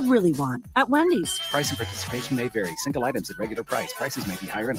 really want at Wendy's. Price and participation may vary. Single items at regular price. Prices may be higher.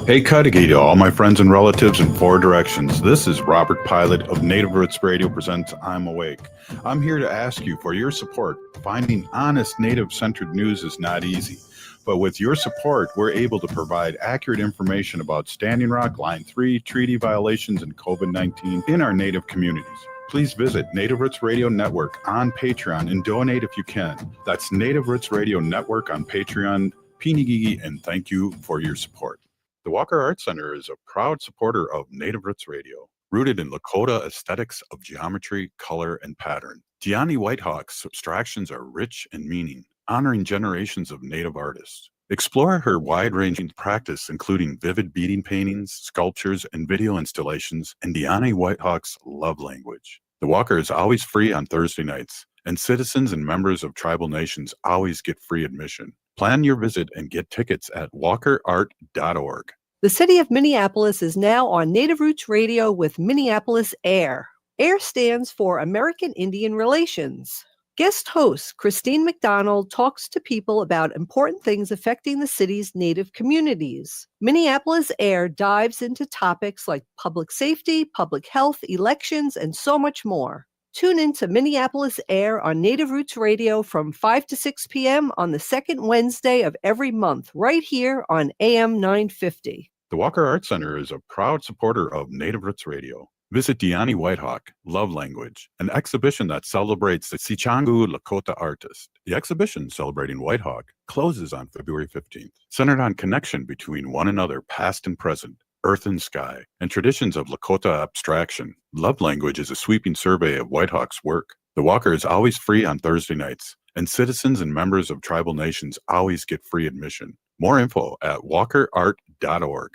Hey, Cudahy to all my friends and relatives in four directions. This is Robert Pilot of Native Roots Radio presents I'm Awake. I'm here to ask you for your support. Finding honest Native-centered news is not easy. But with your support, we're able to provide accurate information about Standing Rock, Line 3, treaty violations, and COVID-19 in our Native communities. Please visit Native Roots Radio Network on Patreon and donate if you can. That's Native Roots Radio Network on Patreon. Pinigigi, and thank you for your support. The Walker Art Center is a proud supporter of Native Roots Radio, rooted in Lakota aesthetics of geometry, color, and pattern. Deani Whitehawk's abstractions are rich in meaning, honoring generations of Native artists. Explore her wide-ranging practice, including vivid beading paintings, sculptures, and video installations, and Deani Whitehawk's love language. The Walker is always free on Thursday nights, and citizens and members of tribal nations always get free admission. Plan your visit and get tickets at walkerart.org. The city of Minneapolis is now on Native Roots Radio with Minneapolis AIR. AIR stands for American Indian Relations. Guest host Christine McDonald talks to people about important things affecting the city's Native communities. Minneapolis AIR dives into topics like public safety, public health, elections, and so much more. Tune in to Minneapolis AIR on Native Roots Radio from 5 to 6 p.m. on the second Wednesday of every month, right here on AM 950. The Walker Art Center is a proud supporter of Native Roots Radio. Visit Deani Whitehawk, Love Language, an exhibition that celebrates the Sichangu Lakota artist. The exhibition celebrating Whitehawk closes on February 15th, centered on connection between one another, past and present, earth and sky, and traditions of Lakota abstraction. Love Language is a sweeping survey of Whitehawk's work. The Walker is always free on Thursday nights, and citizens and members of tribal nations always get free admission. More info at walkerart.org.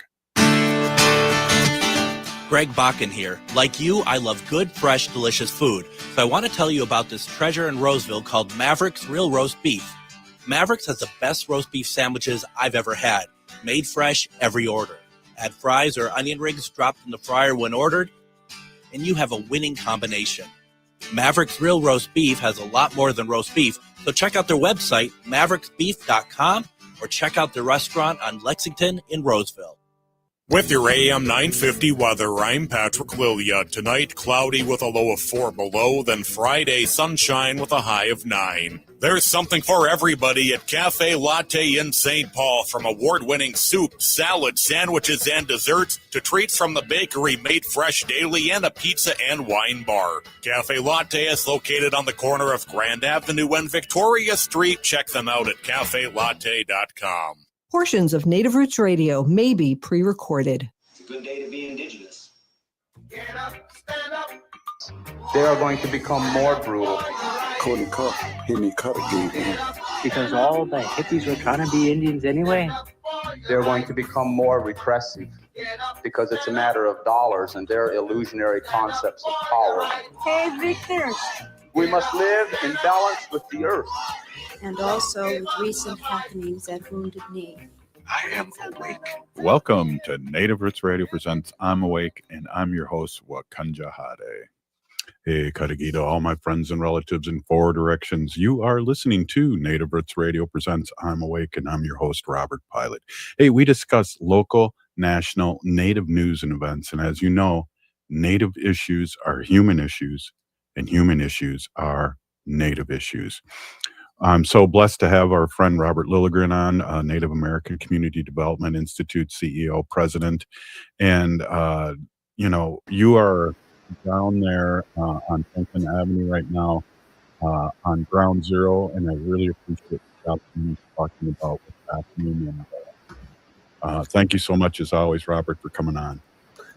Greg Bakken here. Like you, I love good, fresh, delicious food. So I want to tell you about this treasure in Roseville called Maverick's Real Roast Beef. Maverick's has the best roast beef sandwiches I've ever had. Made fresh, every order. Add fries or onion rings dropped in the fryer when ordered, and you have a winning combination. Maverick's Real Roast Beef has a lot more than roast beef, so check out their website, mavericksbeef.com, or check out their restaurant on Lexington in Roseville. With your AM 950 weather, I'm Patrick Lilia. Tonight, cloudy with a low of 4 below, then Friday, sunshine with a high of 9. There's something for everybody at Cafe Latte in St. Paul, from award-winning soup, salad, sandwiches, and desserts to treats from the bakery made fresh daily and a pizza and wine bar. Cafe Latte is located on the corner of Grand Avenue and Victoria Street. Check them out at cafelatte.com. Portions of Native Roots Radio may be pre-recorded. It's a good day to be indigenous. Get up, stand up. They are going to become more brutal. Cody Cup, hit me cut again. Because all the hippies were trying to be Indians anyway. They're going to become more repressive because it's a matter of dollars and their illusionary concepts of power. Hey, Victor. We must live in balance with the earth. And also with recent happenings at Wounded Knee. I am awake. Welcome to Native Roots Radio presents I'm Awake, and I'm your host, Ogichidaa. Hey, Cudahy to all my friends and relatives in four directions. You are listening to Native Roots Radio presents I'm Awake, and I'm your host, Robert Pilot. Hey, we discuss local, national, Native news and events, and as you know, Native issues are human issues, and human issues are Native issues. I'm so blessed to have our friend Robert Lilligren on, Native American Community Development Institute CEO, president. And, you are down there on Franklin Avenue right now on Ground Zero, and I really appreciate you talking about what's happening. And thank you so much, as always, Robert, for coming on.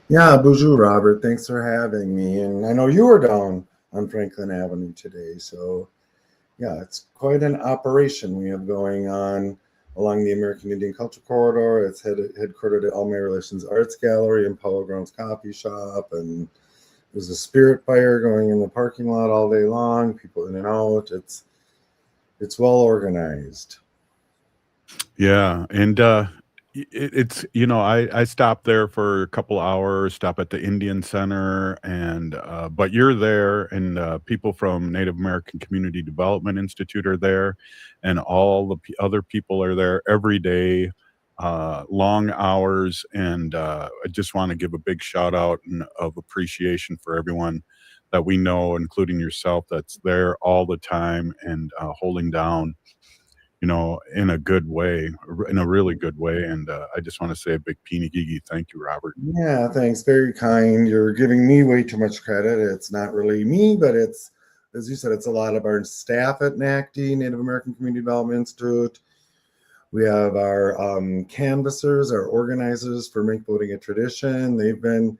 Yeah, bonjour, Robert. Thanks for having me. And I know you were down on Franklin Avenue today, so... yeah, it's quite an operation we have going on along the American Indian Culture Corridor. It's headquartered at All My Relations Arts Gallery and Powell Grounds Coffee Shop. And there's a spirit fire going in the parking lot all day long, people in and out. It's well organized. Yeah. And, it's I stopped there for a couple hours, stop at the Indian Center, and but you're there, and people from Native American Community Development Institute are there, and all the other people are there every day, long hours, and I just want to give a big shout out of appreciation for everyone that we know, including yourself, that's there all the time and holding down, in a good way, in a really good way. And I just want to say a big Pinigigi thank you, Robert. Yeah, thanks. Very kind. You're giving me way too much credit. It's not really me, but it's, as you said, it's a lot of our staff at NACDI, Native American Community Development Institute. We have our canvassers, our organizers for Make Voting a Tradition. They've been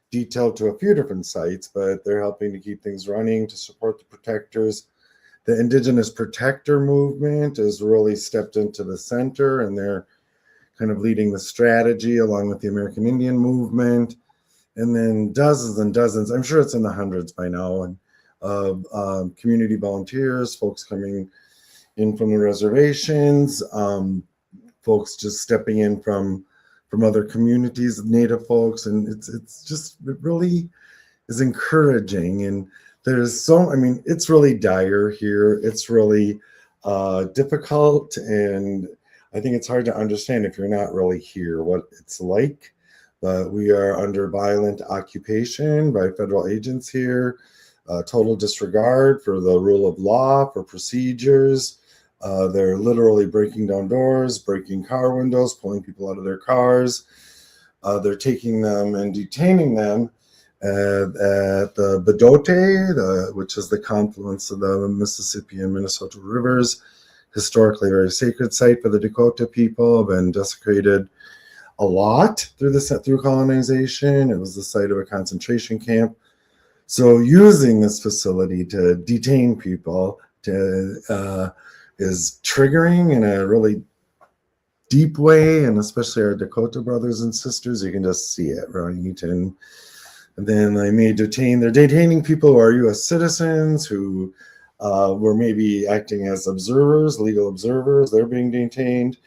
detailed to a few different sites, but they're helping to keep things running to support the protectors. The Indigenous Protector Movement has really stepped into the center, and they're kind of leading the strategy along with the American Indian Movement. And then dozens and dozens, I'm sure it's in the hundreds by now, and of community volunteers, folks coming in from the reservations, folks just stepping in from other communities, Native folks, and it really is encouraging. And there's it's really dire here. It's really difficult, and I think it's hard to understand if you're not really here what it's like. But we are under violent occupation by federal agents here, total disregard for the rule of law, for procedures. They're literally breaking down doors, breaking car windows, pulling people out of their cars. They're taking them and detaining them at the Bedote, which is the confluence of the Mississippi and Minnesota rivers, historically a very sacred site for the Dakota people, been desecrated a lot through colonization. It was the site of a concentration camp. So using this facility to detain people is triggering in a really deep way, and especially our Dakota brothers and sisters, you can just see it, right? And then they're detaining people who are U.S. citizens who were maybe acting as observers, legal observers. They're being detained,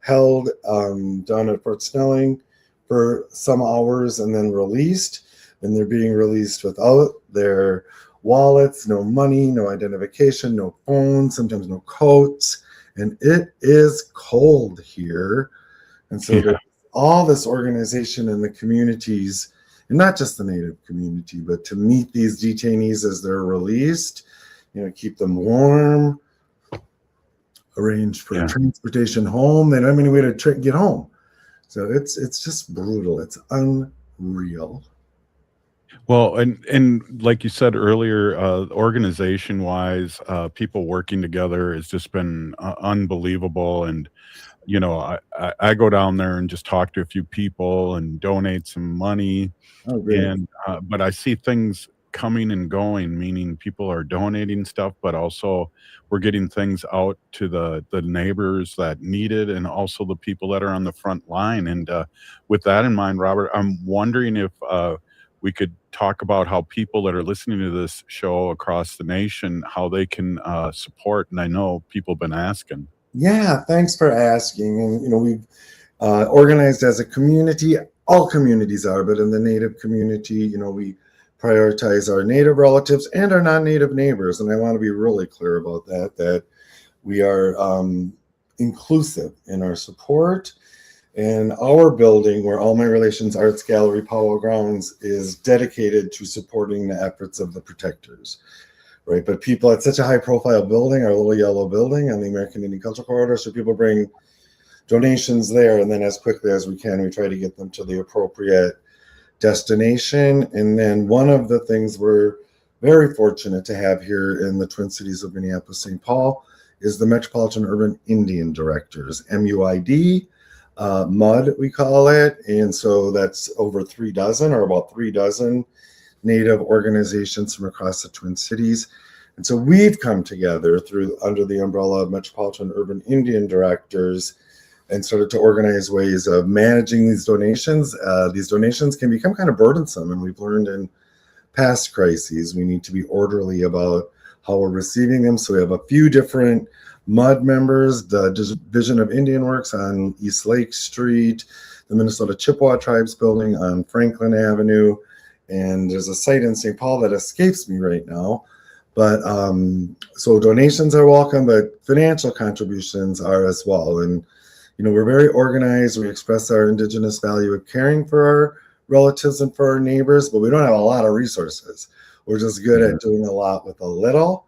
held down at Fort Snelling for some hours and then released. And they're being released without their wallets, no money, no identification, no phones, sometimes no coats. And it is cold here. And so there's all this organization in the communities, and not just the Native community, but to meet these detainees as they're released, keep them warm, arrange for transportation home. They don't have any way to get home. So it's just brutal. It's unreal. Well, and like you said earlier, organization-wise, people working together has just been unbelievable. And I go down there and just talk to a few people and donate some money. Oh, great. And but I see things coming and going, meaning people are donating stuff, but also we're getting things out to the neighbors that need it, and also the people that are on the front line. And with that in mind, Robert, I'm wondering if we could talk about how people that are listening to this show across the nation, how they can support. And I know people have been asking. Yeah, thanks for asking. And, we've organized as a community. All communities are, but in the Native community, we prioritize our Native relatives and our non-Native neighbors. And I want to be really clear about that we are inclusive in our support. And our building, where All My Relations Arts Gallery Powell Grounds is dedicated to supporting the efforts of the protectors, right? But people, it's such a high-profile building, our little yellow building on the American Indian Cultural Corridor, so people bring donations there, and then as quickly as we can, we try to get them to the appropriate destination. And then one of the things we're very fortunate to have here in the Twin Cities of Minneapolis-St. Paul is the Metropolitan Urban Indian Directors, MUID. MUD, we call it. And so that's over 3 dozen, or about 3 dozen Native organizations from across the Twin Cities. And so we've come together under the umbrella of Metropolitan Urban Indian Directors and started to organize ways of managing these donations. These donations can become kind of burdensome, and we've learned in past crises we need to be orderly about how we're receiving them. So we have a few different MUD members, the Division of Indian Works on East Lake Street, the Minnesota Chippewa Tribes Building on Franklin Avenue, and there's a site in St. Paul that escapes me right now. But so donations are welcome, but financial contributions are as well. And, you know, we're very organized. We express our Indigenous value of caring for our relatives and for our neighbors, but we don't have a lot of resources. We're just good at doing a lot with a little.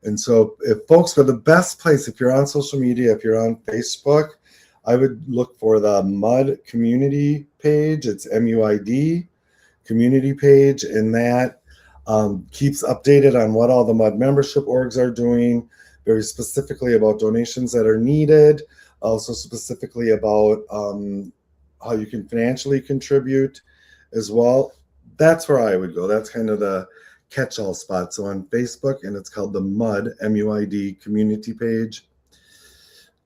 And so if folks, for the best place, if you're on social media, if you're on Facebook, I would look for the MUD community page. It's MUID community page, and that keeps updated on what all the MUD membership orgs are doing, very specifically about donations that are needed, also specifically about how you can financially contribute as well. That's where I would go. That's kind of the catch-all spot. So on Facebook, and it's called the MUD, MUID community page.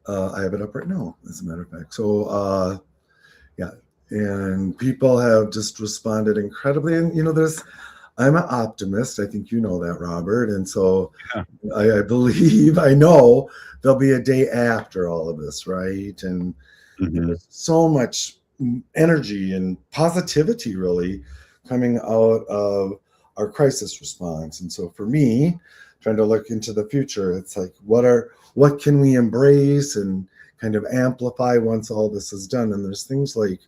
I have it up right now, as a matter of fact. So yeah, and people have just responded incredibly. And, you know, I'm an optimist. I think you know that, Robert. And so I believe, I know there'll be a day after all of this, right? And there's so much energy and positivity really coming out of our crisis response. And so for me, trying to look into the future, it's like, what can we embrace and kind of amplify once all this is done? And there's things like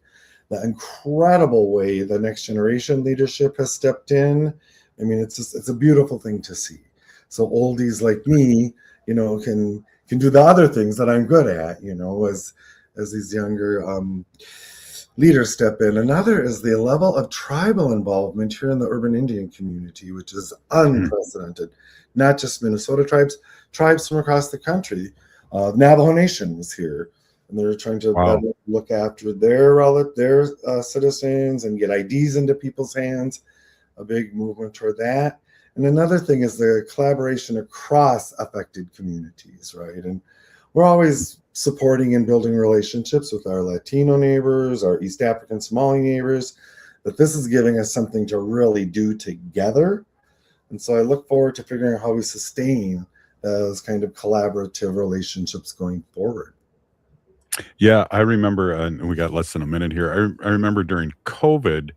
the incredible way the next generation leadership has stepped in. I mean, it's a beautiful thing to see. So oldies like me, you know, can do the other things that I'm good at, you know, as these younger leaders step in. Another is the level of tribal involvement here in the urban Indian community, which is unprecedented. Not just Minnesota tribes from across the country. Navajo Nation was here, and they're trying to look after their citizens and get IDs into people's hands. A big movement toward that. And another thing is the collaboration across affected communities, right? And we're always supporting and building relationships with our Latino neighbors, our East African Somali neighbors, but this is giving us something to really do together. And so I look forward to figuring out how we sustain those kind of collaborative relationships going forward. Yeah, I remember, and we got less than a minute here. I remember during COVID,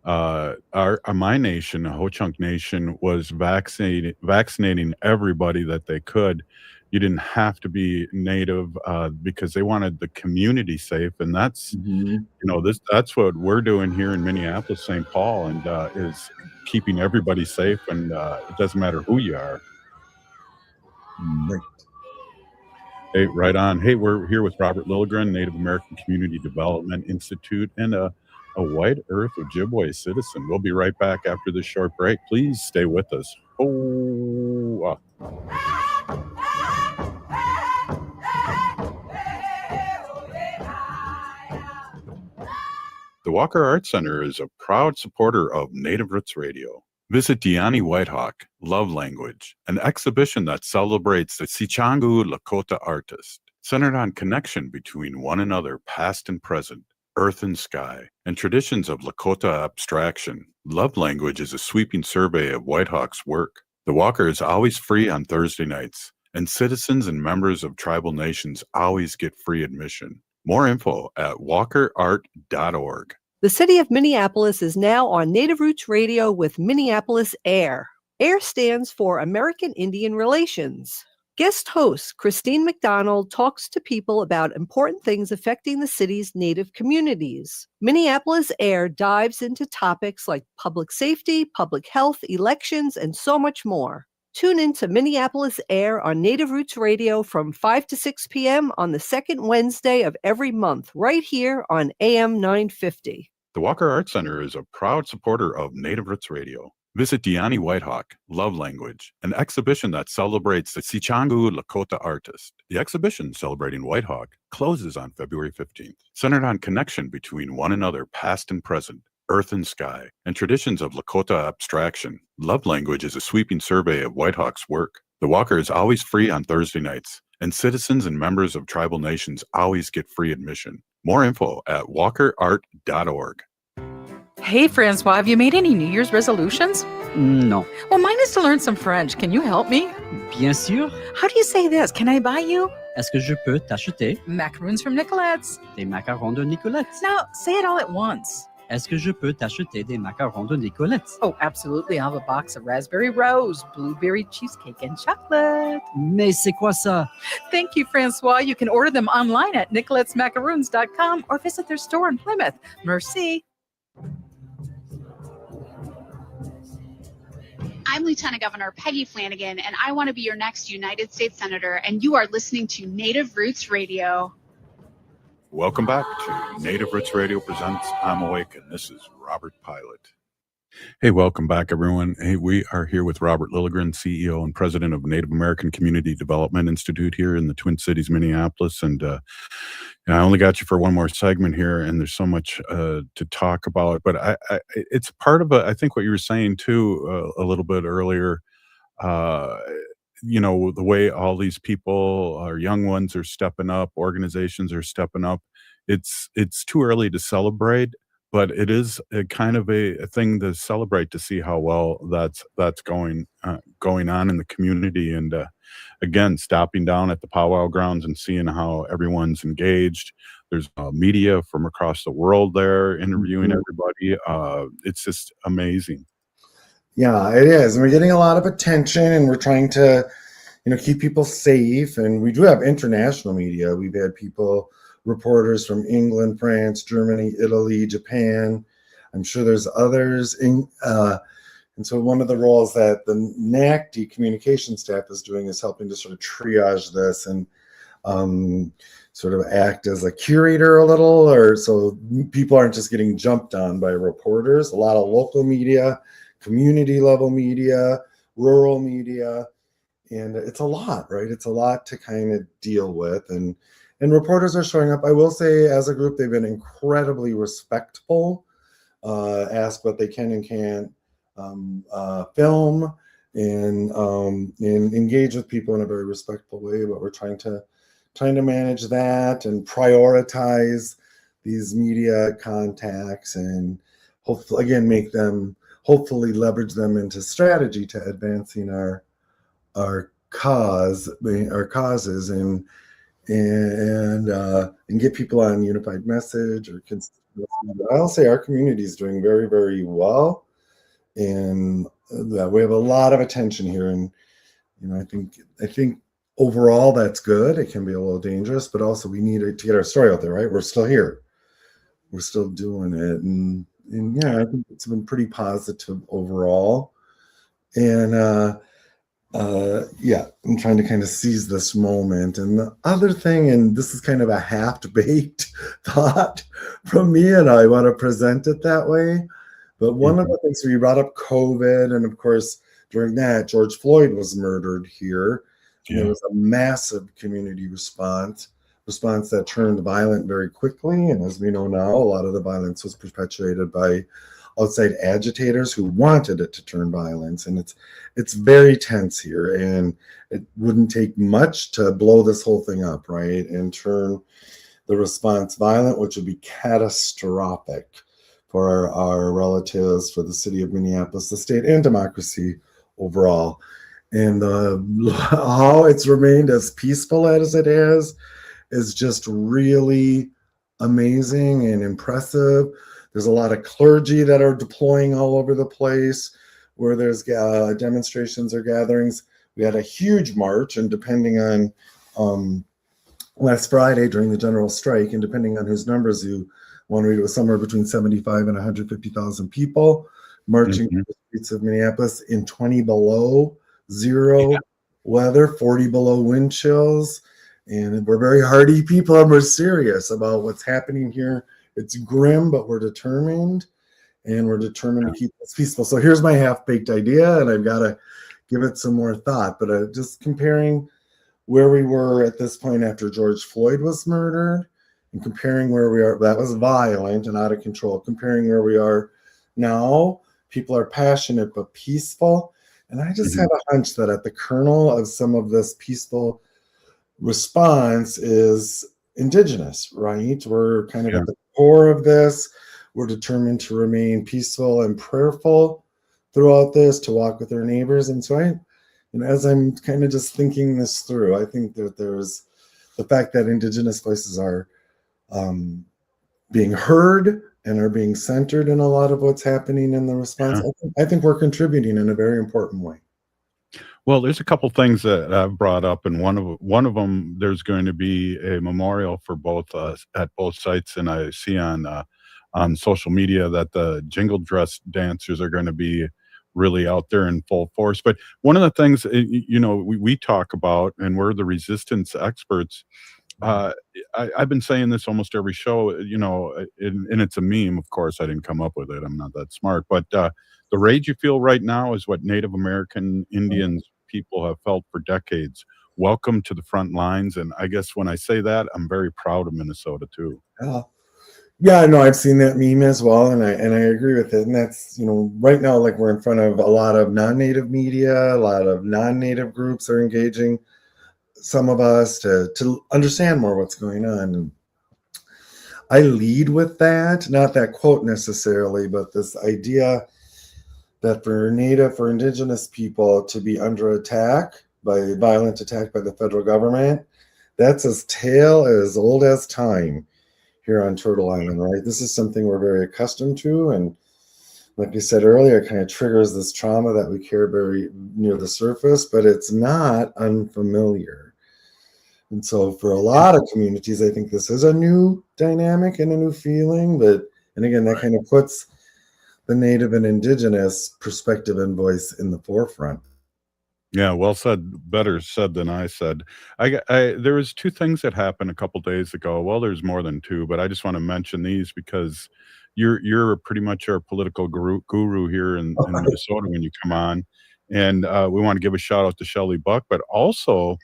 my nation, the Ho-Chunk Nation, was vaccinating everybody that they could. You didn't have to be Native because they wanted the community safe, and that's you know, that's what we're doing here in Minneapolis, St. Paul, and is keeping everybody safe, and it doesn't matter who you are. Right. Hey, right on. Hey, we're here with Robert Lilligren, Native American Community Development Institute, and a White Earth Ojibwe citizen. We'll be right back after this short break. Please stay with us. The Walker Arts Center is a proud supporter of Native Roots Radio. Visit Diani Whitehawk, Love Language, an exhibition that celebrates the Sichangu Lakota artist, centered on connection between one another, past and present, earth and sky, and traditions of Lakota abstraction. Love Language is a sweeping survey of Whitehawk's work. The Walker is always free on Thursday nights, and citizens and members of tribal nations always get free admission. More info at walkerart.org. The city of Minneapolis is now on Native Roots Radio with Minneapolis AIR. AIR stands for American Indian Relations. Guest host Christine McDonald talks to people about important things affecting the city's Native communities. Minneapolis AIR dives into topics like public safety, public health, elections, and so much more. Tune in to Minneapolis AIR on Native Roots Radio from 5 to 6 p.m. on the second Wednesday of every month, right here on AM 950. The Walker Arts Center is a proud supporter of Native Roots Radio. Visit Diani Whitehawk, Love Language, an exhibition that celebrates the Sichangu Lakota artist. The exhibition celebrating Whitehawk closes on February 15th, centered on connection between one another, past and present, earth and sky, and traditions of Lakota abstraction. Love Language is a sweeping survey of Whitehawk's work. The Walker is always free on Thursday nights, and citizens and members of tribal nations always get free admission. More info at walkerart.org. Hey, Francois, have you made any New Year's resolutions? No. Well, mine is to learn some French. Can you help me? Bien sûr. How do you say this? Can I buy you? Est-ce que je peux t'acheter Macaroons from Nicolette's. des macarons de Nicolette's? Now, say it all at once. Est-ce que je peux t'acheter des macarons de Nicolette's? Oh, absolutely. I'll have a box of raspberry rose, blueberry cheesecake, and chocolate. Mais c'est quoi ça? Thank you, Francois. You can order them online at nicolettesmacaroons.com or visit their store in Plymouth. Merci. I'm Lieutenant Governor Peggy Flanagan, and I want to be your next United States Senator, and you are listening to Native Roots Radio. Welcome back to Native Roots Radio presents I'm Awake, and this is Robert Pilot. Hey, welcome back, everyone. Hey, we are here with Robert Lilligren, CEO and President of Native American Community Development Institute here in the Twin Cities, Minneapolis. And I only got you for one more segment here, and there's so much to talk about. But it's part of I think what you were saying, too, a little bit earlier, the way all these people, our young ones, are stepping up, organizations are stepping up. It's too early to celebrate, but it is a kind of a thing to celebrate, to see how well that's going on in the community. And again, stopping down at the powwow grounds and seeing how everyone's engaged. There's media from across the world there interviewing everybody. It's just amazing. Yeah, it is. And we're getting a lot of attention, and we're trying to, keep people safe. And we do have international media. We've had reporters from England, France, Germany, Italy, Japan. I'm sure there's others. And so one of the roles that the NACDI communication staff is doing is helping to sort of triage this and sort of act as a curator a little, or so people aren't just getting jumped on by reporters. A lot of local media, community level media, rural media, and it's a lot, right? It's a lot to kind of deal with, and reporters are showing up. I will say, as a group, they've been incredibly respectful, ask what they can and can't film, and engage with people in a very respectful way. But we're trying to manage that and prioritize these media contacts, and hopefully, again, hopefully leverage them into strategy to advancing our causes, and get people on unified message or consistency. I'll say our community is doing very, very well, and we have a lot of attention here. And I think overall that's good. It can be a little dangerous, but also we need to get our story out there, right? We're still here, we're still doing it, and yeah, I think it's been pretty positive overall. And I'm trying to kind of seize this moment. And the other thing, and this is kind of a half-baked thought from me, and I want to present it that way, but one of the things, we brought up COVID, and of course, during that, George Floyd was murdered here. And there was a massive community response that turned violent very quickly. And as we know now, a lot of the violence was perpetuated by outside agitators who wanted it to turn violence. And it's very tense here, and it wouldn't take much to blow this whole thing up, right? And turn the response violent, which would be catastrophic for our relatives, for the city of Minneapolis, the state, and democracy overall. And how it's remained as peaceful as it is just really amazing and impressive. There's a lot of clergy that are deploying all over the place where there's demonstrations or gatherings. We had a huge march, and depending on last Friday during the general strike, and depending on whose numbers you want to read, it was somewhere between 75 and 150,000 people marching through the streets of Minneapolis in 20 below zero weather, 40 below wind chills. And we're very hardy people, and we're serious about what's happening here. It's grim, but we're determined, and we're determined to keep this peaceful. So here's my half-baked idea, and I've got to give it some more thought. But just comparing where we were at this point after George Floyd was murdered, and comparing where we are, that was violent and out of control, comparing where we are now, people are passionate but peaceful. And I just have a hunch that at the kernel of some of this peaceful response is Indigenous, right? We're kind of at the core of this. We're determined to remain peaceful and prayerful throughout this, to walk with their neighbors. And so as I'm kind of just thinking this through, I think that there's the fact that Indigenous voices are being heard and are being centered in a lot of what's happening in the response. I think we're contributing in a very important way. Well, there's a couple things that I've brought up, and one of them, there's going to be a memorial for both at both sites, and I see on social media that the jingle dress dancers are going to be really out there in full force. But one of the things we talk about, and we're the resistance experts. I've been saying this almost every show, and it's a meme. Of course, I didn't come up with it. I'm not that smart. But the rage you feel right now is what Native American Indians people have felt for decades. Welcome to the front lines. And I guess when I say that, I'm very proud of Minnesota too. Yeah, no, I've seen that meme as well, and I agree with it. And that's, right now, like, we're in front of a lot of non-Native media, a lot of non-Native groups are engaging some of us to understand more what's going on. And I lead with that, not that quote necessarily, but this idea that for Indigenous people to be under attack, by violent attack by the federal government, that's as old as time here on Turtle Island, right? This is something we're very accustomed to. And like you said earlier, it kind of triggers this trauma that we carry very near the surface, but it's not unfamiliar. And so for a lot of communities, I think this is a new dynamic and a new feeling. And again, that kind of puts the Native and Indigenous perspective and voice in the forefront. Yeah, well said. Better said than I said. There was two things that happened a couple days ago. Well, there's more than two, but I just want to mention these because you're pretty much our political guru here in Minnesota when you come on. And we want to give a shout out to Shelley Buck, but also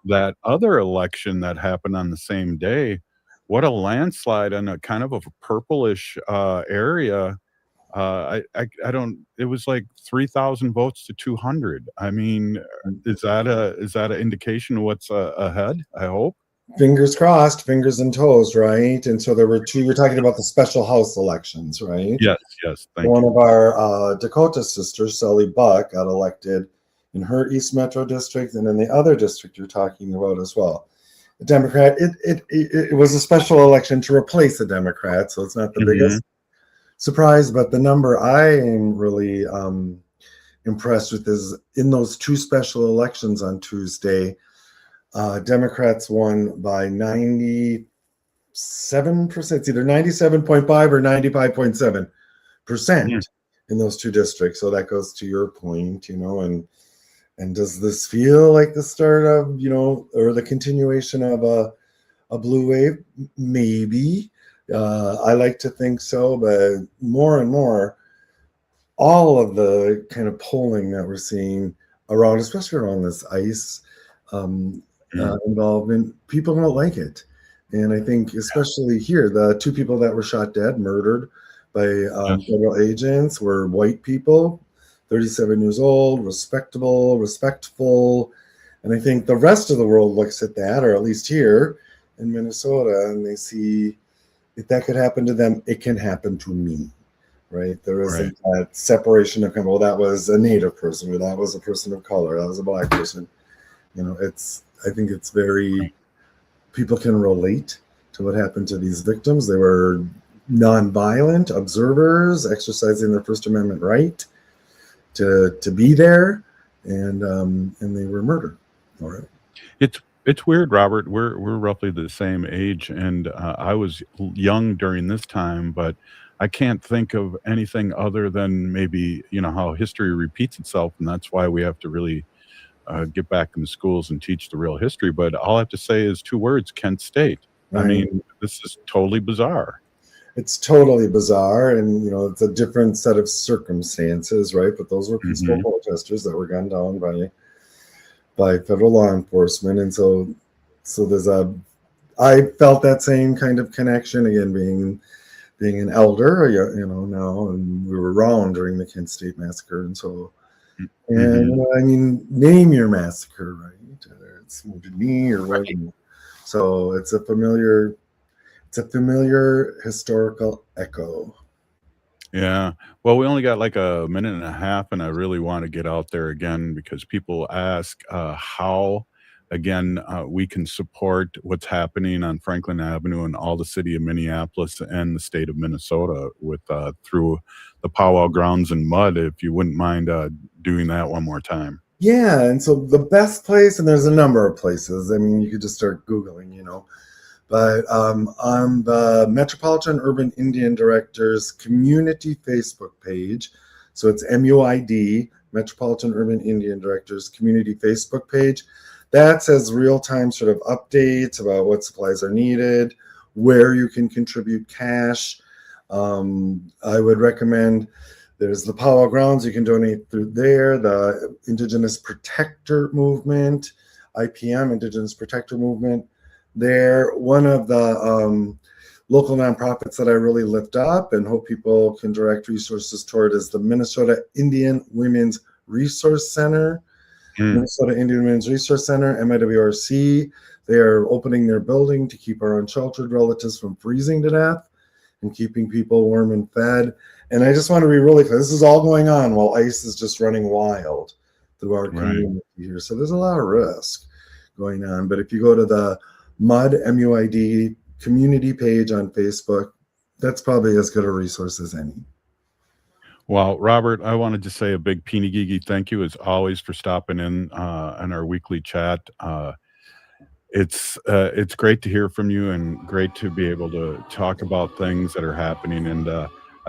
that other election that happened on the same day. What a landslide in a kind of a purplish area. It was like 3,000 votes to 200. I mean, is that an indication of what's ahead? I hope. Fingers crossed, fingers and toes, right? And so there were two. You're talking about the special House elections, right? Yes. Thank One you. of our Dakota sisters, Shelley Buck, got elected in her East Metro district, and in the other district you're talking about as well. The Democrat. It was a special election to replace a Democrat, so it's not the biggest surprise. But the number I am really impressed with is in those two special elections on Tuesday. Democrats won by 97%. It's either 97.5 or 95.7% in those two districts. So that goes to your point, and does this feel like the start of, or the continuation of a blue wave? Maybe. I like to think so, but more and more, all of the kind of polling that we're seeing around, especially around this ICE involvement, people don't like it. And I think especially here, the two people that were shot dead, murdered by federal agents, were white people, 37 years old, respectable, respectful. And I think the rest of the world looks at that, or at least here in Minnesota, and they see if that could happen to them, it can happen to me, right? There isn't that separation of, well, that was a Native person, or that was a person of color, that was a Black person. I think it's very, people can relate to what happened to these victims. They were nonviolent observers exercising their First Amendment right to be there, and they were murdered. All right. It's weird, Robert. We're roughly the same age, and I was young during this time, but I can't think of anything other than maybe how history repeats itself, and that's why we have to really get back in the schools and teach the real history. But all I have to say is two words: Kent State. Right. I mean, this is totally bizarre. It's totally bizarre, and it's a different set of circumstances, right? But those were peaceful protesters that were gunned down by federal law enforcement, and so there's I felt that same kind of connection, again, being an elder, now, and we were around during the Kent State massacre, and so. And I mean, name your massacre, right? Whether it's Wounded Knee or what. So it's a familiar historical echo. Yeah. Well, we only got like a minute and a half, and I really want to get out there again because people ask how, again, we can support what's happening on Franklin Avenue in all the city of Minneapolis and the state of Minnesota with through the powwow grounds and mud. If you wouldn't mind doing that one more time. Yeah, and so the best place, and there's a number of places. I mean, you could just start Googling, But on the Metropolitan Urban Indian Directors community Facebook page, so it's MUID, Metropolitan Urban Indian Directors community Facebook page, that says real-time sort of updates about what supplies are needed, where you can contribute cash. I would recommend, there's the powwow grounds, you can donate through there, the Indigenous Protector Movement, IPM, Indigenous Protector Movement. They're one of the local nonprofits that I really lift up and hope people can direct resources toward is the Minnesota Indian Women's Resource Center. Minnesota Indian Women's Resource Center, MIWRC. They are opening their building to keep our unsheltered relatives from freezing to death and keeping people warm and fed. And I just want to be really clear, this is all going on while ICE is just running wild through our community here. So there's a lot of risk going on. But if you go to the MUD, MUID community page on Facebook, that's probably as good a resource as any. Well, Robert, I wanted to say a big Peenigigi thank you as always for stopping in on our weekly chat. It's great to hear from you and great to be able to talk about things that are happening. And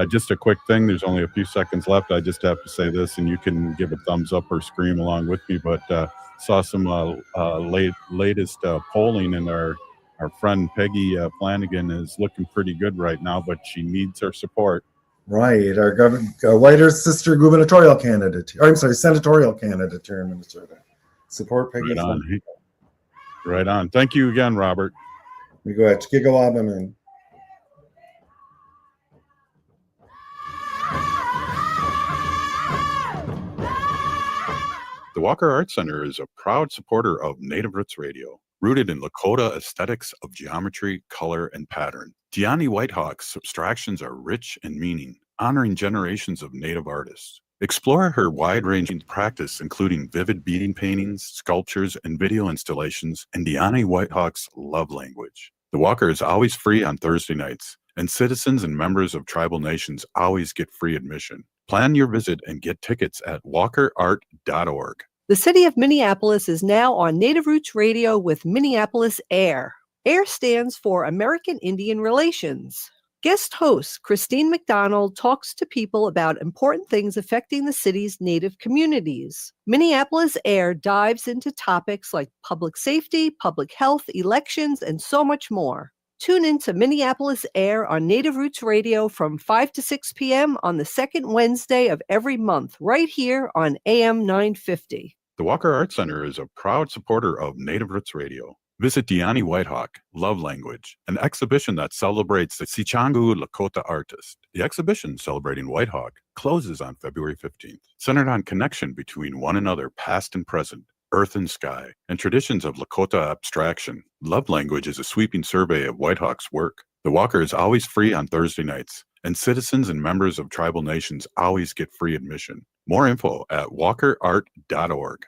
just a quick thing, there's only a few seconds left. I just have to say this, and you can give a thumbs up or scream along with me, but saw some latest polling, and our friend Peggy Flanagan is looking pretty good right now, but she needs our support. Right, our whiter sister gubernatorial candidate, senatorial candidate here in Minnesota. Support Peggy. Right on. Right on. Thank you again, Robert. We go ahead. Gigawabaman. The Walker Art Center is a proud supporter of Native Roots Radio, rooted in Lakota aesthetics of geometry, color, and pattern. Diani Whitehawk's abstractions are rich in meaning, honoring generations of Native artists. Explore her wide-ranging practice, including vivid beading paintings, sculptures, and video installations, and Diani Whitehawk's love language. The Walker is always free on Thursday nights, and citizens and members of tribal nations always get free admission. Plan your visit and get tickets at walkerart.org. The city of Minneapolis is now on Native Roots Radio with Minneapolis AIR. AIR stands for American Indian Relations. Guest host Christine McDonald talks to people about important things affecting the city's Native communities. Minneapolis AIR dives into topics like public safety, public health, elections, and so much more. Tune in to Minneapolis AIR on Native Roots Radio from 5 to 6 p.m. on the second Wednesday of every month, right here on AM 950. The Walker Art Center is a proud supporter of Native Roots Radio. Visit Diani Whitehawk, Love Language, an exhibition that celebrates the Sichangu Lakota artist. The exhibition celebrating Whitehawk closes on February 15th, centered on connection between one another, past and present, earth and sky, and traditions of Lakota abstraction. Love Language is a sweeping survey of Whitehawk's work. The Walker is always free on Thursday nights, and citizens and members of tribal nations always get free admission. More info at walkerart.org.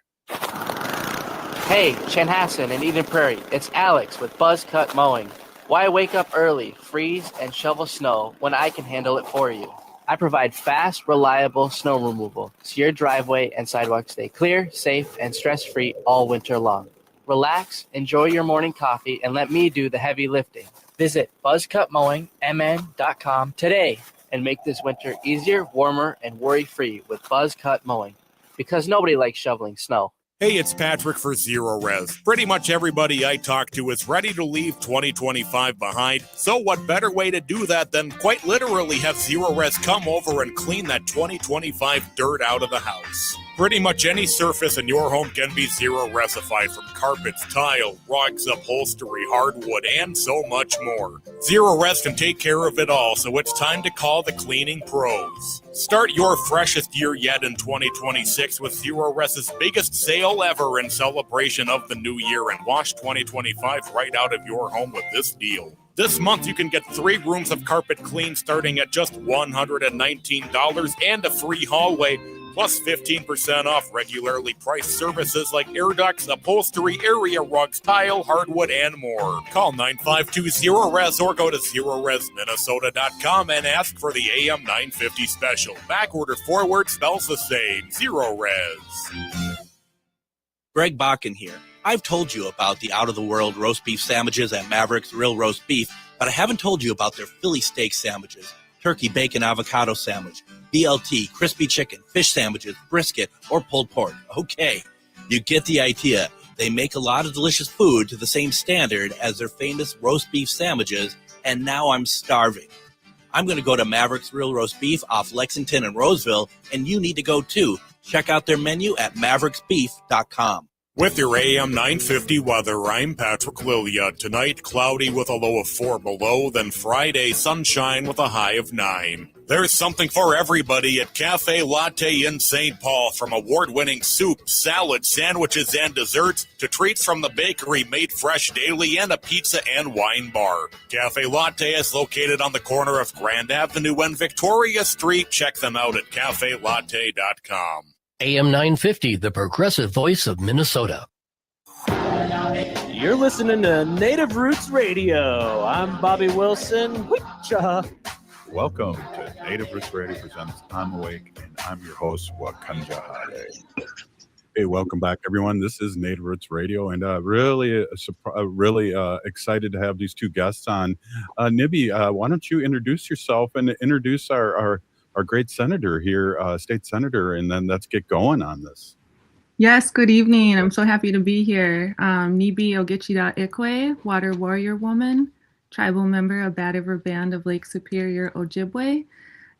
Hey, Chanhassen and Eden Prairie, it's Alex with Buzz Cut Mowing. Why wake up early, freeze, and shovel snow when I can handle it for you? I provide fast, reliable snow removal so your driveway and sidewalk stay clear, safe, and stress-free all winter long. Relax, enjoy your morning coffee, and let me do the heavy lifting. Visit buzzcutmowingmn.com today and make this winter easier, warmer, and worry-free with Buzz Cut Mowing, because nobody likes shoveling snow. Hey, it's Patrick for Zero Res. Pretty much everybody I talk to is ready to leave 2025 behind. So what better way to do that than quite literally have Zero Res come over and clean that 2025 dirt out of the house. Pretty much any surface in your home can be Zero Resified, from carpets, tile, rugs, upholstery, hardwood, and so much more. Zero Res can take care of it all, so it's time to call the cleaning pros. Start your freshest year yet in 2026 with Zero Res's biggest sale ever in celebration of the new year, and wash 2025 right out of your home with this deal. This month, you can get 3 rooms of carpet clean starting at just $119 and a free hallway, plus 15% off regularly priced services like air ducts, upholstery, area rugs, tile, hardwood, and more. Call 9520-RES or go to ZeroResMinnesota.com and ask for the AM 950 special. Backorder forward spells the same. Zero Res. Greg Bakken here. I've told you about the out-of-the-world roast beef sandwiches at Maverick's Real Roast Beef, but I haven't told you about their Philly steak sandwiches, turkey bacon avocado sandwich, BLT, crispy chicken, fish sandwiches, brisket, or pulled pork. Okay, you get the idea. They make a lot of delicious food to the same standard as their famous roast beef sandwiches, and now I'm starving. I'm going to go to Maverick's Real Roast Beef off Lexington and Roseville, and you need to go too. Check out their menu at mavericksbeef.com. With your AM 950 weather, I'm Patrick Lilia. Tonight, cloudy with a low of 4 below, then Friday, sunshine with a high of 9. There's something for everybody at Cafe Latte in St. Paul, from award-winning soup, salad, sandwiches, and desserts to treats from the bakery made fresh daily and a pizza and wine bar. Cafe Latte is located on the corner of Grand Avenue and Victoria Street. Check them out at cafelatte.com. AM 950, the progressive voice of Minnesota. You're listening to Native Roots Radio. I'm Bobby Wilson. Witcha. Welcome to Native Roots Radio presents I'm Awake, and I'm your host, Ogichidaa. Hey, welcome back, everyone. This is Native Roots Radio, and really excited to have these two guests on. Nibi, why don't you introduce yourself and introduce our great senator here, state senator, and then let's get going on this. Yes, good evening. I'm so happy to be here. Nibi Ogichidaa Ikwe, water warrior woman, tribal member of Bad River Band of Lake Superior, Ojibwe.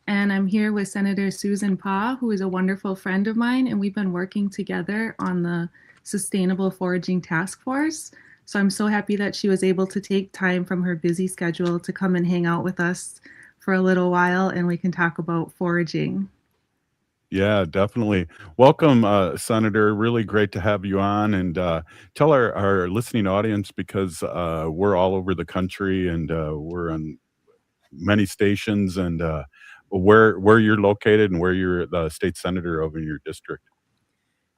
And I'm here with Senator Susan Pa, who is a wonderful friend of mine, and we've been working together on the Sustainable Foraging Task Force. So I'm so happy that she was able to take time from her busy schedule to come and hang out with us for a little while, and we can talk about foraging. Yeah, definitely. Welcome, Senator. Really great to have you on, and tell our listening audience, because we're all over the country and we're on many stations, and where you're located and where you're the state senator over in your district.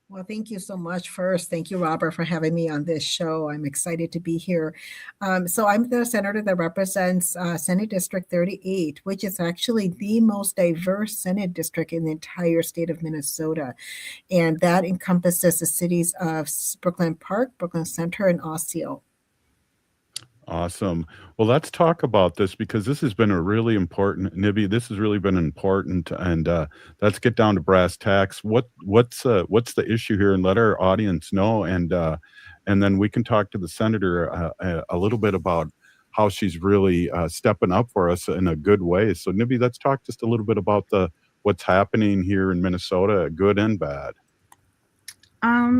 Well, thank you so much. First, thank you, Robert, for having me on this show. I'm excited to be here. So I'm the senator that represents Senate District 38, which is actually the most diverse Senate district in the entire state of Minnesota. And that encompasses the cities of Brooklyn Park, Brooklyn Center, and Osseo. Awesome. Well, let's talk about this, because this has been a really important, Nibi, this has really been important, and let's get down to brass tacks. What's the issue here, and let our audience know, and then we can talk to the senator a little bit about how she's really stepping up for us in a good way. So Nibi, let's talk just a little bit about what's happening here in Minnesota, good and bad.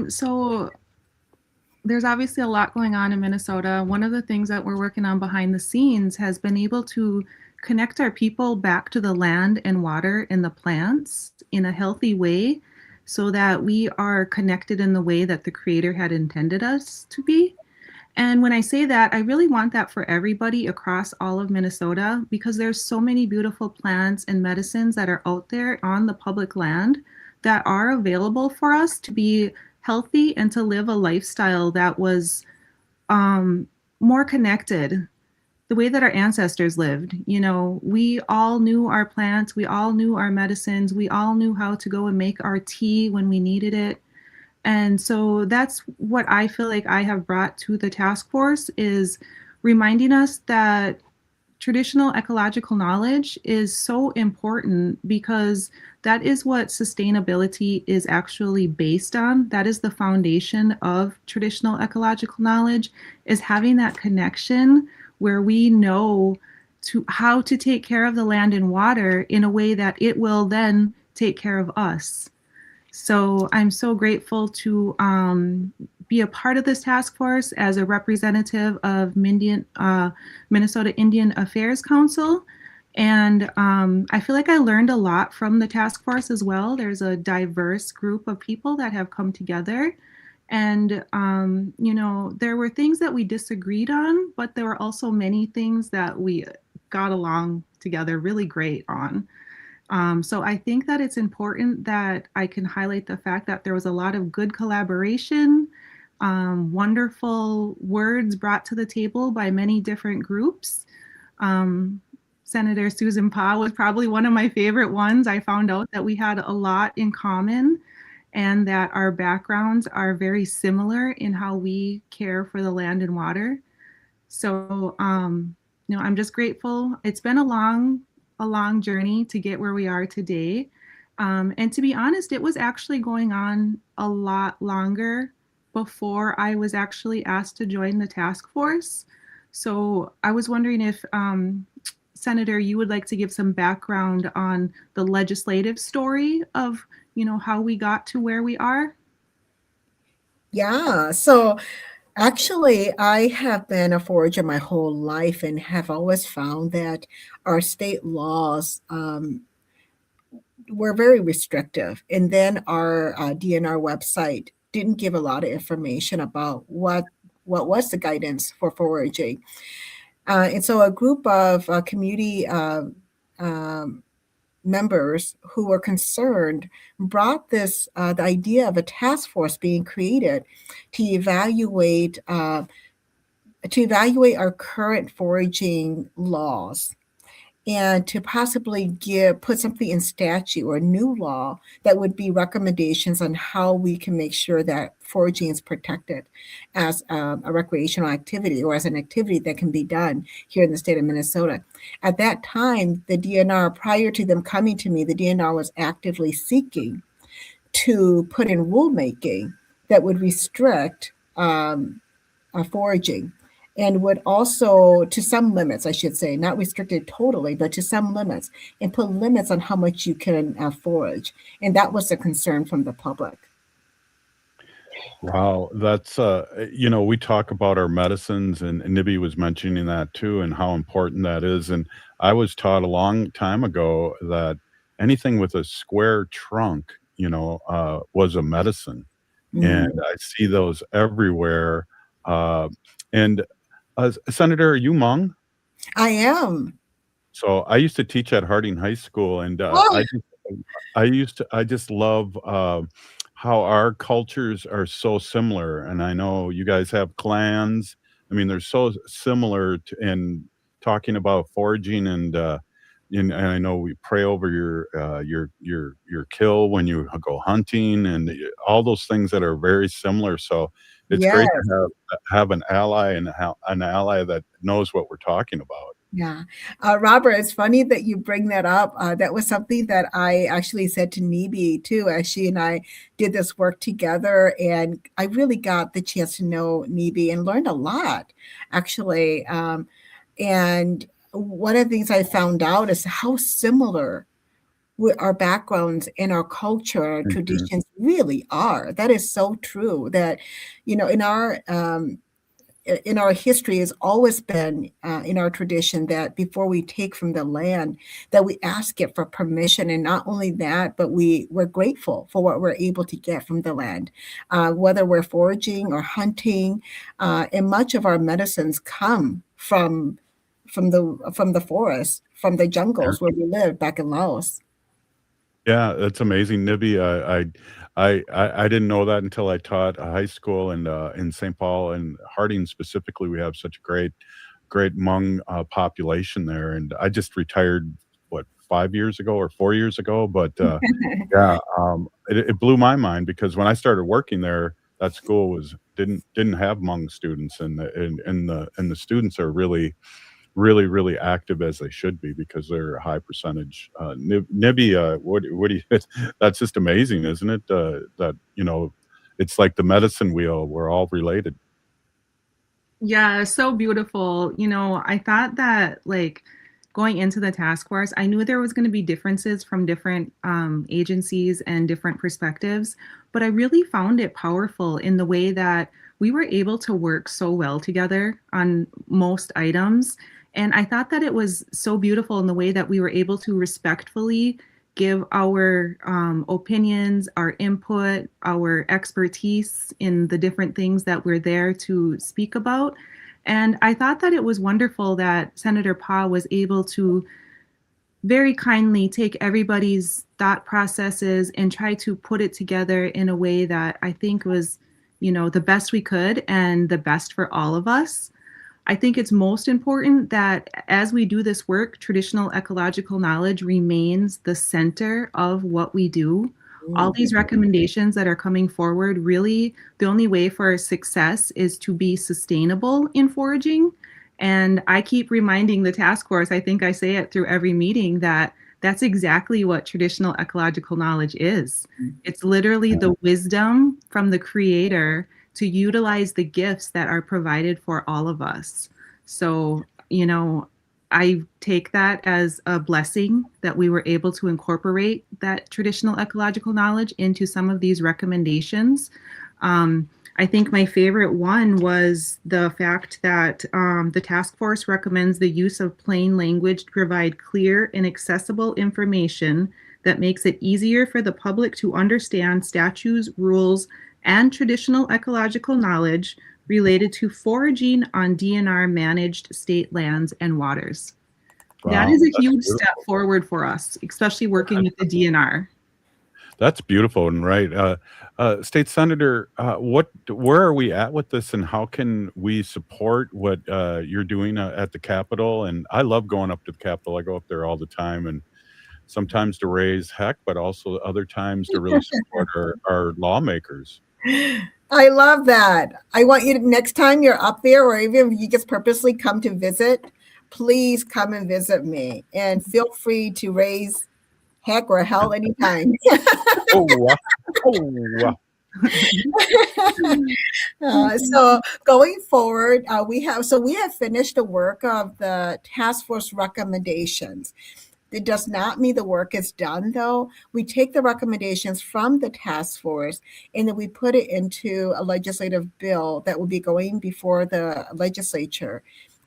So there's obviously a lot going on in Minnesota. One of the things that we're working on behind the scenes has been able to connect our people back to the land and water and the plants in a healthy way, so that we are connected in the way that the Creator had intended us to be. And when I say that, I really want that for everybody across all of Minnesota, because there's so many beautiful plants and medicines that are out there on the public land that are available for us to be healthy and to live a lifestyle that was more connected, the way that our ancestors lived. You know, we all knew our plants, we all knew our medicines, we all knew how to go and make our tea when we needed it. And so that's what I feel like I have brought to the task force, is reminding us that traditional ecological knowledge is so important, because that is what sustainability is actually based on. That is the foundation of traditional ecological knowledge, is having that connection where we know how to take care of the land and water in a way that it will then take care of us. So I'm so grateful to be a part of this task force as a representative of Minnesota Indian Affairs Council. And I feel like I learned a lot from the task force as well. There's a diverse group of people that have come together. And, there were things that we disagreed on, but there were also many things that we got along together really great on. So I think that it's important that I can highlight the fact that there was a lot of good collaboration, wonderful words brought to the table by many different groups. Senator Susan Pa was probably one of my favorite ones. I found out that we had a lot in common and that our backgrounds are very similar in how we care for the land and water. So, I'm just grateful. It's been a long journey to get where we are today. And to be honest, it was actually going on a lot longer before I was actually asked to join the task force. So I was wondering if, Senator, you would like to give some background on the legislative story of, how we got to where we are? Yeah. So actually, I have been a forager my whole life and have always found that our state laws were very restrictive. And then our DNR website didn't give a lot of information about what was the guidance for foraging. And so a group of community members who were concerned brought this the idea of a task force being created to evaluate our current foraging laws and to possibly put something in statute or a new law that would be recommendations on how we can make sure that foraging is protected as a recreational activity or as an activity that can be done here in the state of Minnesota. At that time, the DNR, prior to them coming to me, the DNR was actively seeking to put in rulemaking that would restrict foraging and would also, to some limits, I should say, not restricted totally, but to some limits, and put limits on how much you can forage. And that was a concern from the public. Wow, that's we talk about our medicines, and Nibi was mentioning that too, and how important that is. And I was taught a long time ago that anything with a square trunk, was a medicine, and I see those everywhere. And Senator, are you Hmong? I am. So I used to teach at Harding High School, and I just love how our cultures are so similar. And I know you guys have clans. I mean, they're so similar in talking about foraging, and I know we pray over your kill when you go hunting, and all those things that are very similar. So it's great to have an ally and an ally that knows what we're talking about. Yeah. Robert, it's funny that you bring that up. That was something that I actually said to Nibi too, as she and I did this work together. And I really got the chance to know Nibi and learned a lot, actually. And one of the things I found out is how similar our backgrounds and our culture, our traditions really are. That is so true that, in our history has always been in our tradition that before we take from the land, that we ask it for permission. And not only that, but we're grateful for what we're able to get from the land, whether we're foraging or hunting. And much of our medicines come from the forest, from the jungles where we live back in Laos. Yeah, that's amazing, Nibi. I didn't know that until I taught a high school in St. Paul and Harding specifically. We have such a great Hmong population there, and I just retired 5 years ago or 4 years ago. But it blew my mind because when I started working there, that school didn't have Hmong students, and the students are really active as they should be because they're a high percentage. Nibi, what do you? That's just amazing, isn't it? That it's like the medicine wheel. We're all related. Yeah, so beautiful. I thought that going into the task force, I knew there was going to be differences from different agencies and different perspectives, but I really found it powerful in the way that we were able to work so well together on most items. And I thought that it was so beautiful in the way that we were able to respectfully give our opinions, our input, our expertise in the different things that we're there to speak about. And I thought that it was wonderful that Senator Pa was able to very kindly take everybody's thought processes and try to put it together in a way that I think was, the best we could and the best for all of us. I think it's most important that as we do this work, traditional ecological knowledge remains the center of what we do. All these recommendations that are coming forward, really, the only way for success is to be sustainable in foraging. And I keep reminding the task force, I think I say it through every meeting, that that's exactly what traditional ecological knowledge is. It's literally the wisdom from the creator to utilize the gifts that are provided for all of us. So, I take that as a blessing that we were able to incorporate that traditional ecological knowledge into some of these recommendations. I think my favorite one was the fact that the task force recommends the use of plain language to provide clear and accessible information that makes it easier for the public to understand statutes, rules, and traditional ecological knowledge related to foraging on DNR managed state lands and waters. Wow, that is a that's huge beautiful. step forward for us, especially working with the DNR. That's beautiful and right. State Senator, where are we at with this, and how can we support what you're doing at the Capitol? And I love going up to the Capitol. I go up there all the time, and sometimes to raise heck, but also other times to really support our lawmakers. I love that. I want you to, next time you're up there, or even if you just purposely come to visit, please come and visit me, and feel free to raise heck or hell anytime. So going forward, we have finished the work of the task force recommendations. It does not mean the work is done, though. We take the recommendations from the task force and then we put it into a legislative bill that will be going before the legislature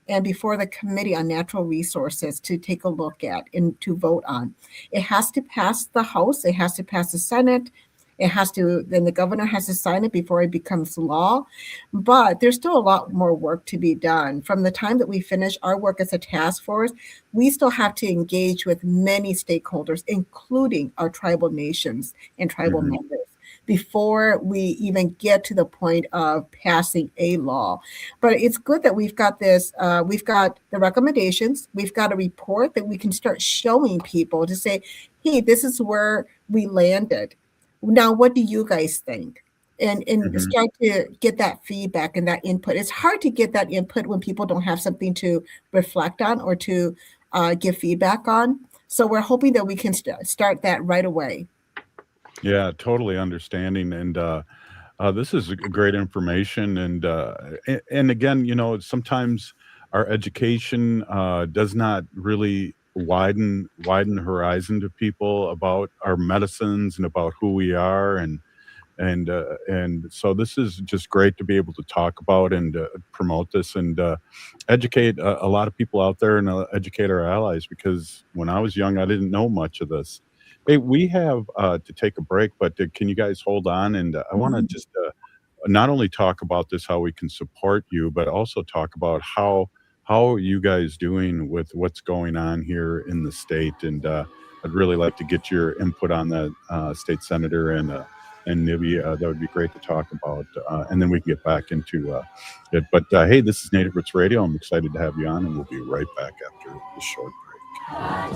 and before the Committee on Natural Resources to take a look at and to vote on. It has to pass the House, it has to pass the Senate, then the governor has to sign it before it becomes law. But there's still a lot more work to be done. From the time that we finish our work as a task force, we still have to engage with many stakeholders, including our tribal nations and tribal members, before we even get to the point of passing a law. But it's good that we've got this, we've got the recommendations, we've got a report that we can start showing people to say, hey, this is where we landed. Now, what do you guys think? And start to get that feedback and that input. It's hard to get that input when people don't have something to reflect on or to give feedback on. So we're hoping that we can start that right away. Yeah, totally understanding. And this is great information. And again, sometimes our education does not really widen the horizon to people about our medicines and about who we are. And so this is just great to be able to talk about and promote this and educate a lot of people out there and educate our allies, because when I was young, I didn't know much of this. Hey, we have to take a break, but can you guys hold on? And I want to just not only talk about this, how we can support you, but also talk about how are you guys doing with what's going on here in the state. And I'd really like to get your input on that, State Senator and Nibi. That would be great to talk about. And then we can get back into it. But hey, this is Native Roots Radio. I'm excited to have you on, and we'll be right back after this short break.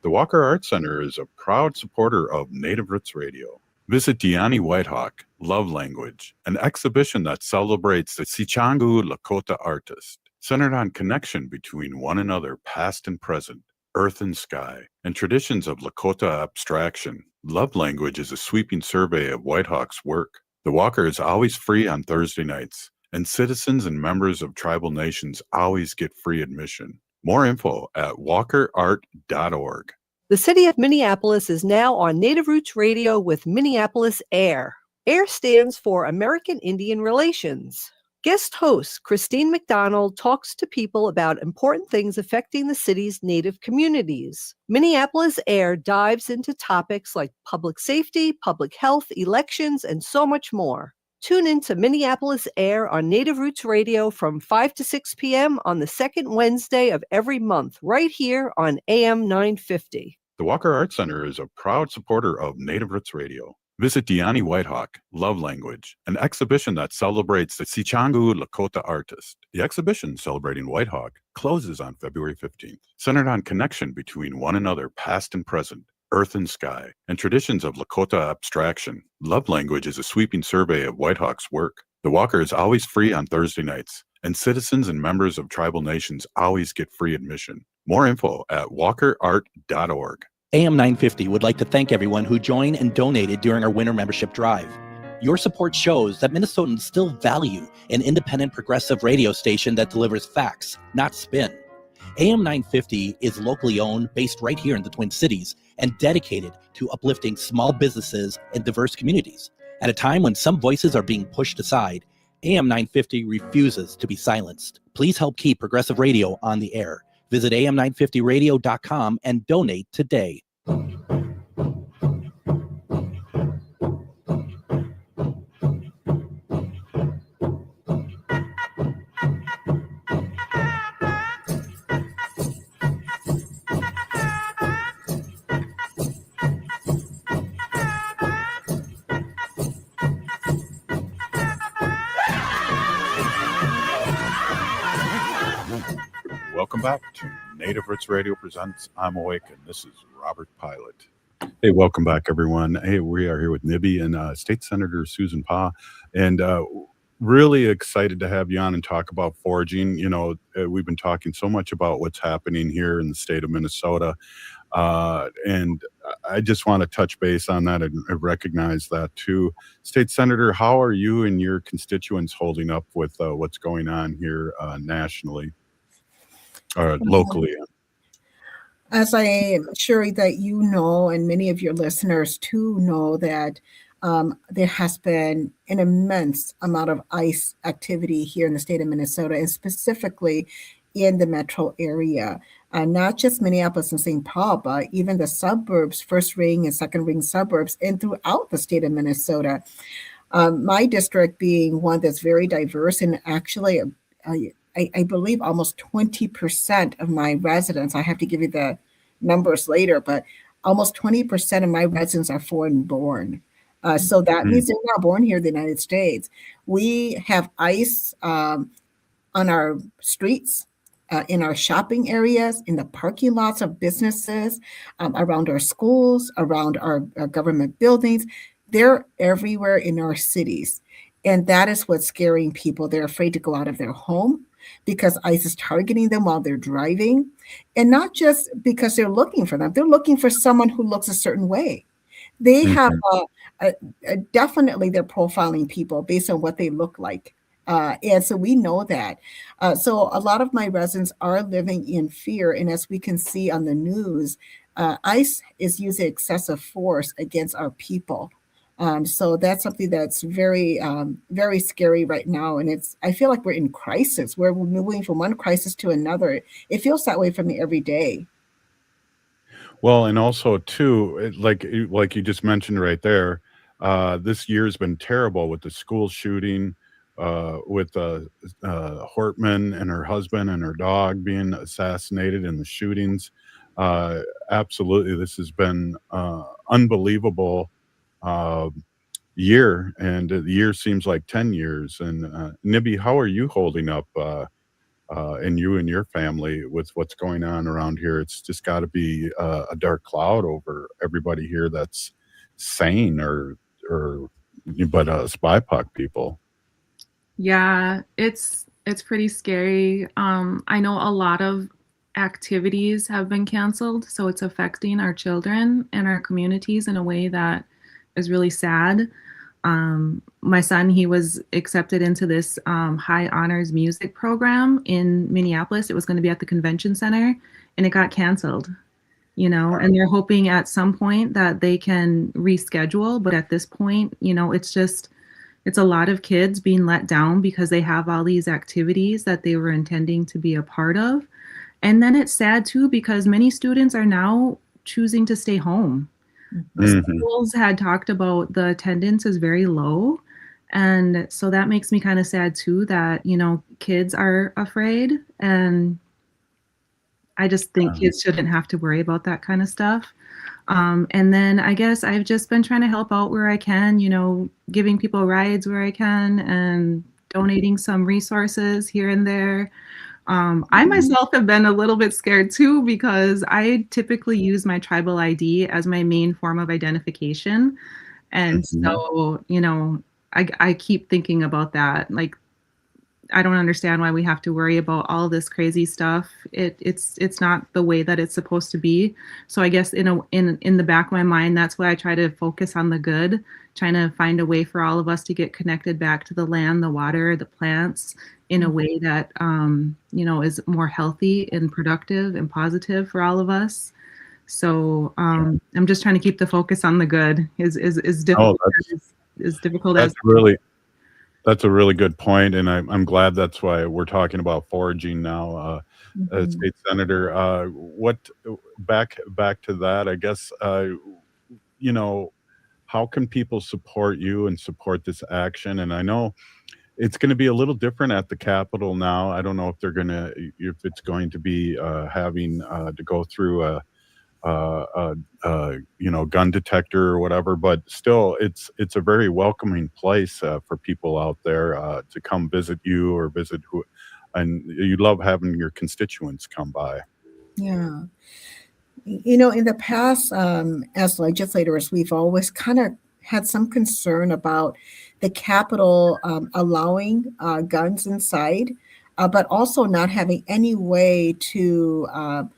The Walker Arts Center is a proud supporter of Native Roots Radio. Visit Diani Whitehawk, Love Language, an exhibition that celebrates the Sichangu Lakota artist, centered on connection between one another, past and present, earth and sky, and traditions of Lakota abstraction. Love Language is a sweeping survey of Whitehawk's work. The Walker is always free on Thursday nights, and citizens and members of tribal nations always get free admission. More info at walkerart.org. The city of Minneapolis is now on Native Roots Radio with Minneapolis AIR. AIR stands for American Indian Relations. Guest host Christine McDonald talks to people about important things affecting the city's Native communities. Minneapolis Air dives into topics like public safety, public health, elections, and so much more. Tune in to Minneapolis Air on Native Roots Radio from 5 to 6 p.m. on the second Wednesday of every month, right here on AM 950. The Walker Arts Center is a proud supporter of Native Roots Radio. Visit Deani Whitehawk, Love Language, an exhibition that celebrates the Sichangu Lakota artist. The exhibition celebrating Whitehawk closes on February 15th, centered on connection between one another, past and present, earth and sky, and traditions of Lakota abstraction. Love Language is a sweeping survey of Whitehawk's work. The Walker is always free on Thursday nights, and citizens and members of tribal nations always get free admission. More info at walkerart.org. AM 950 would like to thank everyone who joined and donated during our winter membership drive. Your support shows that Minnesotans still value an independent progressive radio station that delivers facts, not spin. AM 950 is locally owned, based right here in the Twin Cities, and dedicated to uplifting small businesses and diverse communities. At a time when some voices are being pushed aside, AM 950 refuses to be silenced. Please help keep progressive radio on the air. Visit am950radio.com and donate today. Welcome back to Native Roots Radio presents I'm Awake, and this is Robert Pilot. Hey, welcome back, everyone. Hey, we are here with Nibi and State Senator Susan Pa, and really excited to have you on and talk about foraging. You know, we've been talking so much about what's happening here in the state of Minnesota, and I just want to touch base on that and recognize that too. State Senator, how are you and your constituents holding up with what's going on here nationally? Or locally? As I am sure that you know, and many of your listeners too know, that there has been an immense amount of ICE activity here in the state of Minnesota, and specifically in the metro area. Not just Minneapolis and St. Paul, but even the suburbs, first ring and second ring suburbs, and throughout the state of Minnesota. My district being one that's very diverse, and actually I believe almost 20% of my residents, I have to give you the numbers later, but almost 20% of my residents are foreign born. So that means they're not born here in the United States. We have ICE on our streets, in our shopping areas, in the parking lots of businesses, around our schools, around our government buildings. They're everywhere in our cities. And that is what's scaring people. They're afraid to go out of their home because ICE is targeting them while they're driving. And not just because they're looking for them. They're looking for someone who looks a certain way. They have definitely they're profiling people based on what they look like. And so we know that. So a lot of my residents are living in fear. And as we can see on the news, ICE is using excessive force against our people. So that's something that's very, very scary right now. And I feel like we're in crisis. We're moving from one crisis to another. It feels that way for me every day. Well, and also too, like you just mentioned right there, this year's been terrible with the school shooting, with Hortman and her husband and her dog being assassinated in the shootings. Absolutely, this has been unbelievable year, and the year seems like 10 years. And Nibi, how are you holding up, and you and your family with what's going on around here? It's just got to be a dark cloud over everybody here that's sane, but SPIPOC people. Yeah, it's pretty scary. I know a lot of activities have been canceled, so it's affecting our children and our communities in a way that is really sad. My son, he was accepted into this high honors music program in Minneapolis. It was going to be at the convention center, and it got canceled, and they're hoping at some point that they can reschedule. But at this point, it's just, it's a lot of kids being let down because they have all these activities that they were intending to be a part of. And then it's sad too because many students are now choosing to stay home. The schools had talked about the attendance is very low. And so that makes me kind of sad too that, you know, kids are afraid. And I just think kids shouldn't have to worry about that kind of stuff. And then I guess I've just been trying to help out where I can, you know, giving people rides where I can and donating some resources here and there. I myself have been a little bit scared too because I typically use my tribal ID as my main form of identification. And so, you know, I keep thinking about that. Like, I don't understand why we have to worry about all this crazy stuff. It's not the way that it's supposed to be. So I guess in the back of my mind, that's why I try to focus on the good, trying to find a way for all of us to get connected back to the land, the water, the plants in a way that you know, is more healthy and productive and positive for all of us. So I'm just trying to keep the focus on the good. Is difficult. As difficult as That's a really good point, and I'm glad that's why we're talking about foraging now, State Senator. What back to that? I guess you know, how can people support you and support this action? And I know it's going to be a little different at the Capitol now. I don't know if if it's going to be having to go through a you know, gun detector or whatever, but still it's a very welcoming place for people out there to come visit you or visit and you love having your constituents come by. Yeah. You know, in the past, as legislators, we've always kind of had some concern about the Capitol allowing guns inside, but also not having any way to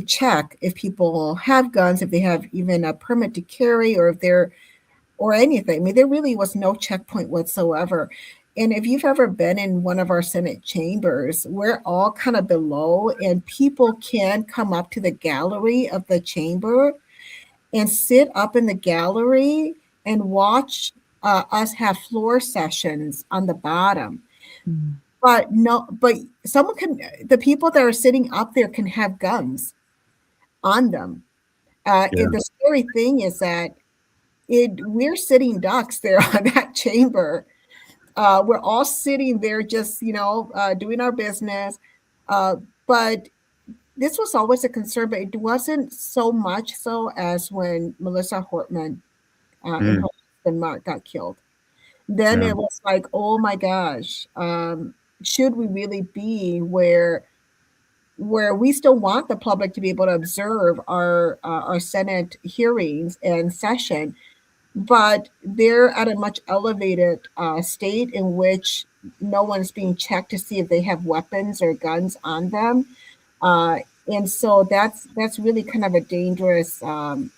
check if people have guns, if they have even a permit to carry, or if they're, or anything. I mean, there really was no checkpoint whatsoever. And if you've ever been in one of our Senate chambers, we're all kind of below, and people can come up to the gallery of the chamber and sit up in the gallery and watch us have floor sessions on the bottom. But someone can, the people that are sitting up there can have guns on them. And the scary thing is that we're sitting ducks there on that chamber. We're all sitting there just, you know, doing our business. But this was always a concern, but it wasn't so much so as when Melissa Hortman and her husband Mark got killed. Then it was like, oh my gosh, should we really be where we still want the public to be able to observe our Senate hearings and session, but they're at a much elevated state in which no one's being checked to see if they have weapons or guns on them. And so that's really kind of a dangerous and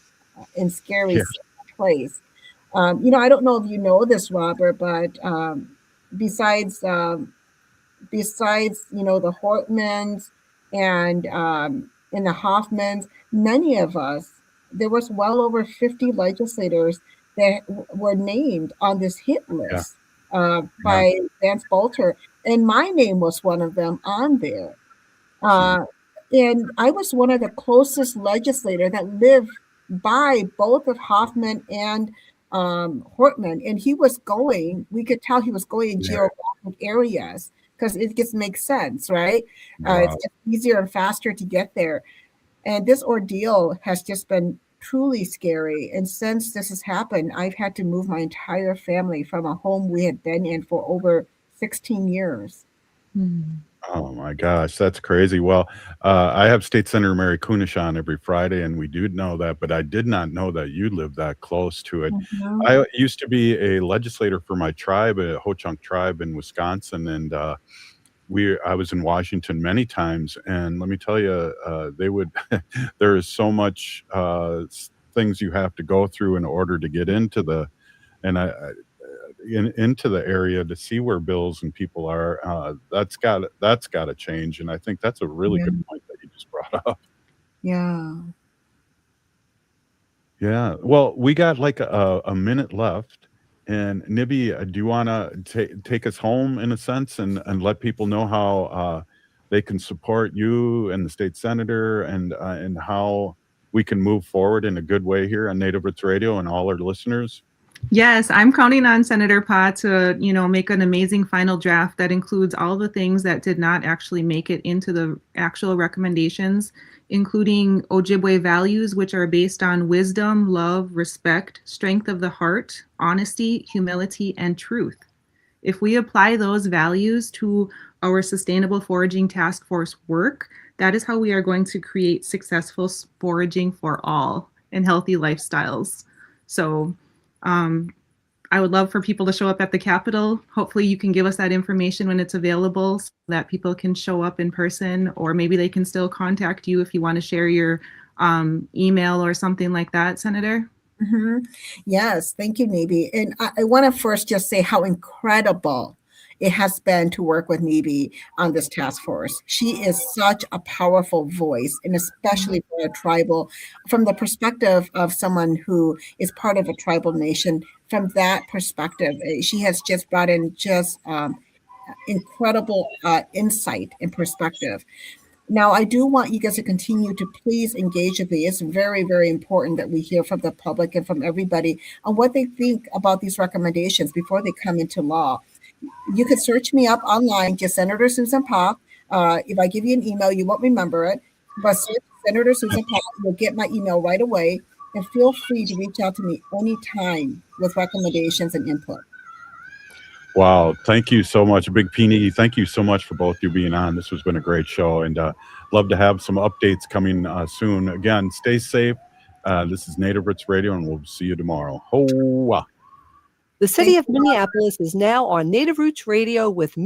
scary place. You know, I don't know if you know this, Robert, but besides you know, the Hortmans and the Hoffmans, many of us, there was well over 50 legislators that were named on this hit list by Vance Bolter, and my name was one of them on there. And I was one of the closest legislators that lived by both of Hoffman and Hortman, and he was going, we could tell he was going in geographic areas because it just makes sense, right? It's just easier and faster to get there. And this ordeal has just been truly scary. And since this has happened, I've had to move my entire family from a home we had been in for over 16 years. Oh my gosh, that's crazy. Well, I have State Senator Mary Kunish on every Friday, and we do know that, but I did not know that you lived that close to it. I used to be a legislator for my tribe, a Ho-Chunk tribe in Wisconsin, and I was in Washington many times, and let me tell you, they would. There is so much things you have to go through in order to get into the, into the area to see where bills and people are. That's got to change, and I think that's a really good point that you just brought up. Yeah. Yeah. Well, we got like a minute left, And Nibi, do you want to take us home in a sense and let people know how they can support you and the state senator and how we can move forward in a good way here on Native Roots Radio and all our listeners? Yes, I'm counting on Senator Pa to, make an amazing final draft that includes all the things that did not actually make it into the actual recommendations, including Ojibwe values, which are based on wisdom, love, respect, strength of the heart, honesty, humility, and truth. If we apply those values to our Sustainable Foraging Task Force work, that is how we are going to create successful foraging for all and healthy lifestyles. So I would love for people to show up at the Capitol. Hopefully you can give us that information when it's available so that people can show up in person, or maybe they can still contact you if you want to share your email or something like that, Senator. Mm-hmm. Yes, thank you, Nibi. And I want to first just say how incredible it has been to work with Nibi on this task force. She is such a powerful voice, and especially for a tribal, from the perspective of someone who is part of a tribal nation. From that perspective, she has just brought in just incredible insight and perspective. Now, I do want you guys to continue to please engage with me. It's very, very important that we hear from the public and from everybody on what they think about these recommendations before they come into law. You could search me up online, just Senator Susan Pa. If I give you an email, you won't remember it, but search Senator Susan Pa, you'll get my email right away. And feel free to reach out to me anytime with recommendations and input. Wow. Thank you so much. Big Peony, thank you so much for both you being on. This has been a great show, and love to have some updates coming soon. Again, stay safe. This is Native Roots Radio, and we'll see you tomorrow. Hoa. The city of Minneapolis is now on Native Roots Radio with